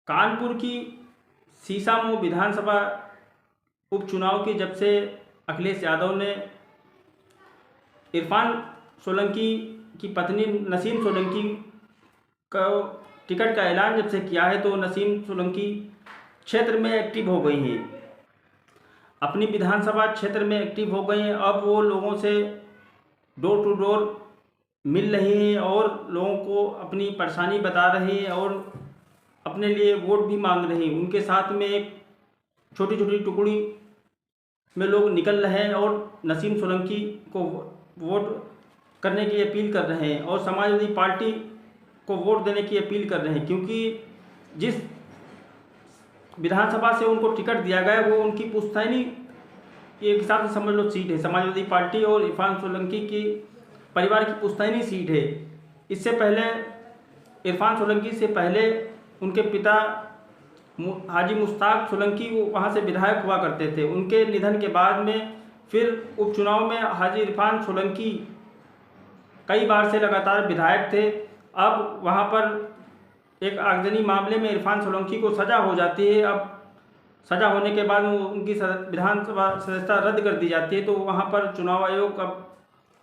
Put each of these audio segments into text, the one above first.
कानपुर की सीसामऊ विधानसभा उपचुनाव की जब से अखिलेश यादव ने इरफान सोलंकी की पत्नी नसीम सोलंकी का टिकट का ऐलान जब से किया है तो नसीम सोलंकी क्षेत्र में एक्टिव हो गई हैं, अपनी विधानसभा क्षेत्र में एक्टिव हो गई हैं। अब वो लोगों से डोर टू डोर मिल रही हैं और लोगों को अपनी परेशानी बता रही हैं और अपने लिए वोट भी मांग रही हैं। उनके साथ में एक छोटी छोटी टुकड़ी में लोग निकल रहे हैं और नसीम सोलंकी को वोट करने की अपील कर रहे हैं और समाजवादी पार्टी को वोट देने की अपील कर रहे हैं, क्योंकि जिस विधानसभा से उनको टिकट दिया गया वो उनकी पुश्तैनी एक हिसाब से समझ लो सीट है। समाजवादी पार्टी और इरफान सोलंकी की परिवार की पुश्तैनी सीट है। इससे पहले इरफान सोलंकी से पहले उनके पिता हाजी मुश्ताक सोलंकी वो वहाँ से विधायक हुआ करते थे। उनके निधन के बाद में फिर उपचुनाव में हाजी इरफान सोलंकी कई बार से लगातार विधायक थे। अब वहाँ पर एक आगजनी मामले में इरफान सोलंकी को सज़ा हो जाती है। अब सज़ा होने के बाद उनकी विधानसभा सदस्यता रद्द कर दी जाती है, तो वहाँ पर चुनाव आयोग अब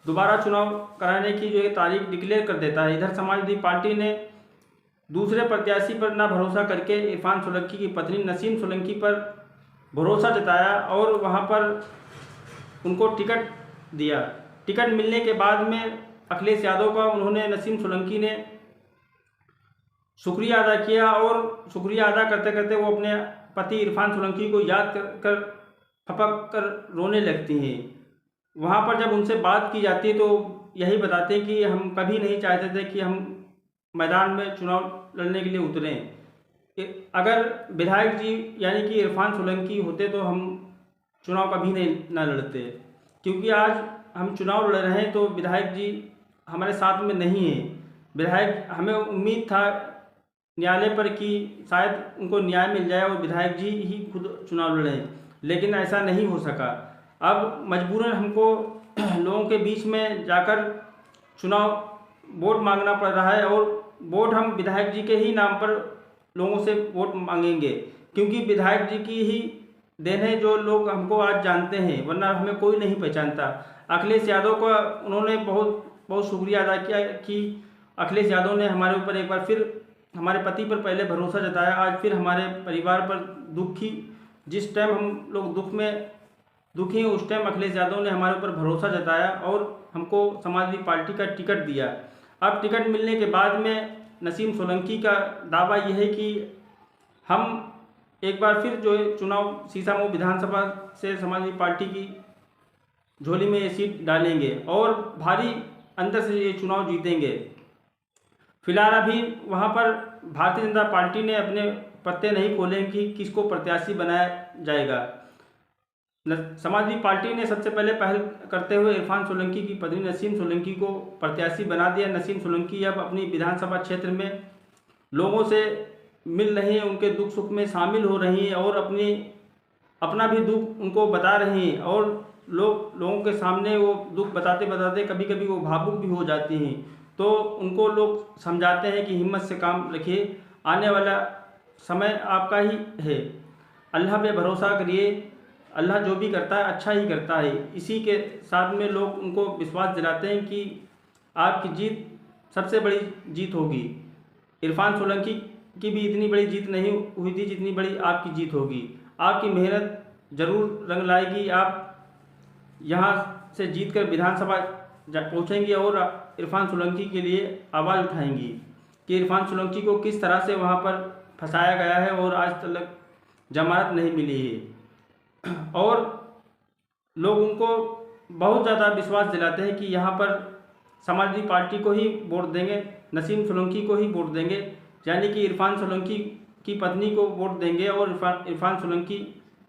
दोबारा चुनाव कराने की जो है तारीख डिक्लेयर कर देता है। इधर समाजवादी पार्टी ने दूसरे प्रत्याशी पर ना भरोसा करके इरफान सोलंकी की पत्नी नसीम सोलंकी पर भरोसा जताया और वहाँ पर उनको टिकट दिया। टिकट मिलने के बाद में अखिलेश यादव का उन्होंने नसीम सोलंकी ने शुक्रिया अदा किया और शुक्रिया अदा करते करते वो अपने पति इरफान सोलंकी को याद कर फपक कर रोने लगती हैं। वहाँ पर जब उनसे बात की जाती है तो यही बताते हैं कि हम कभी नहीं चाहते थे कि हम मैदान में चुनाव लड़ने के लिए उतरें। अगर विधायक जी यानी कि इरफान सोलंकी होते तो हम चुनाव कभी नहीं ना लड़ते, क्योंकि आज हम चुनाव लड़ रहे हैं तो विधायक जी हमारे साथ में नहीं है। विधायक हमें उम्मीद था न्यायालय पर कि शायद उनको न्याय मिल जाए और विधायक जी ही खुद चुनाव लड़ें, लेकिन ऐसा नहीं हो सका। अब मजबूरन हमको लोगों के बीच में जाकर चुनाव वोट मांगना पड़ रहा है और वोट हम विधायक जी के ही नाम पर लोगों से वोट मांगेंगे, क्योंकि विधायक जी की ही देन है जो लोग हमको आज जानते हैं, वरना हमें कोई नहीं पहचानता। अखिलेश यादव का उन्होंने बहुत बहुत शुक्रिया अदा किया कि अखिलेश यादव ने हमारे ऊपर एक बार फिर हमारे पति पर पहले भरोसा जताया, आज फिर हमारे परिवार पर दुखी जिस टाइम हम लोग दुखी हैं उस टाइम अखिलेश यादव ने हमारे ऊपर भरोसा जताया और हमको समाजवादी पार्टी का टिकट दिया। अब टिकट मिलने के बाद में नसीम सोलंकी का दावा यह है कि हम एक बार फिर जो है चुनाव सीसामऊ विधानसभा से समाजवादी पार्टी की झोली में ये सीट डालेंगे और भारी अंतर से ये चुनाव जीतेंगे। फिलहाल अभी वहाँ पर भारतीय जनता पार्टी ने अपने पत्ते नहीं खोले कि किसको प्रत्याशी बनाया जाएगा। समाजवादी पार्टी ने सबसे पहल करते हुए इरफान सोलंकी की पत्नी नसीम सोलंकी को प्रत्याशी बना दिया। नसीम सोलंकी अब अपनी विधानसभा क्षेत्र में लोगों से मिल रही हैं, उनके दुख सुख में शामिल हो रही हैं और अपना भी दुख उनको बता रही हैं और लोगों के सामने वो दुख बताते बताते कभी कभी वो भावुक भी हो जाती हैं, तो उनको लोग समझाते हैं कि हिम्मत से काम रखिए, आने वाला समय आपका ही है, अल्लाह पे भरोसा करिए, अल्लाह जो भी करता है अच्छा ही करता है। इसी के साथ में लोग उनको विश्वास दिलाते हैं कि आपकी जीत सबसे बड़ी जीत होगी। इरफान सोलंकी की भी इतनी बड़ी जीत नहीं हुई थी जितनी बड़ी आपकी जीत होगी। आपकी मेहनत जरूर रंग लाएगी, आप यहाँ से जीत कर विधानसभा पहुँचेंगी और इरफान सोलंकी के लिए आवाज़ उठाएंगी कि इरफान सोलंकी को किस तरह से वहाँ पर फंसाया गया है और आज तक जमानत नहीं मिली है। और लोग उनको बहुत ज़्यादा विश्वास दिलाते हैं कि यहाँ पर समाजवादी पार्टी को ही वोट देंगे, नसीम सोलंकी को ही वोट देंगे, यानी कि इरफान सोलंकी की पत्नी को वोट देंगे और इरफान सोलंकी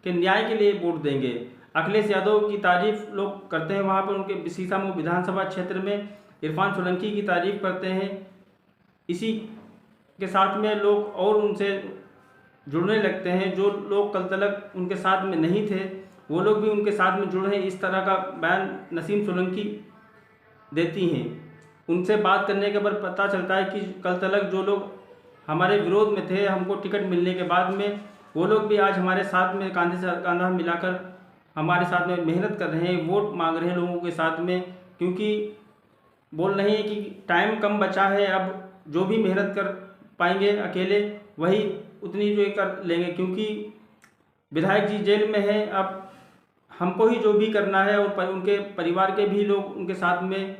के न्याय के लिए वोट देंगे। अखिलेश यादव की तारीफ लोग करते हैं, वहाँ पर उनके सीसामऊ विधानसभा क्षेत्र में इरफान सोलंकी की तारीफ करते हैं। इसी के साथ में लोग और उनसे जुड़ने लगते हैं। जो लोग कल तक उनके साथ में नहीं थे वो लोग भी उनके साथ में जुड़ रहे हैं। इस तरह का बयान नसीम सोलंकी देती हैं। उनसे बात करने के बाद पता चलता है कि कल तक जो लोग हमारे विरोध में थे, हमको टिकट मिलने के बाद में वो लोग भी आज हमारे साथ में कांधे से कांधा मिलाकर हमारे साथ में मेहनत कर रहे हैं, वोट मांग रहे हैं लोगों के साथ में, क्योंकि बोल रहे हैं कि टाइम कम बचा है, अब जो भी मेहनत कर पाएंगे अकेले वही उतनी जो कर लेंगे, क्योंकि विधायक जी जेल में हैं। अब हमको ही जो भी करना है और उनके परिवार के भी लोग उनके साथ में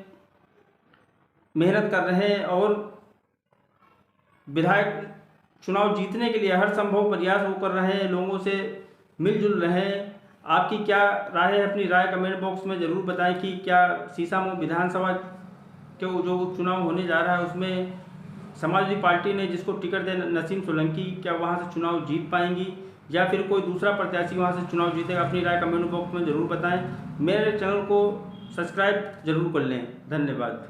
मेहनत कर रहे हैं और विधायक चुनाव जीतने के लिए हर संभव प्रयास वो कर रहे हैं, लोगों से मिलजुल रहे हैं। आपकी क्या राय है? अपनी राय कमेंट बॉक्स में ज़रूर बताएं कि क्या सीसामऊ विधानसभा के जो चुनाव होने जा रहा है उसमें समाजवादी पार्टी ने जिसको टिकट दे नसीम सोलंकी, क्या वहां से चुनाव जीत पाएंगी या फिर कोई दूसरा प्रत्याशी वहां से चुनाव जीतेगा? अपनी राय कमेंट बॉक्स में ज़रूर बताएं। मेरे चैनल को सब्सक्राइब जरूर कर लें। धन्यवाद।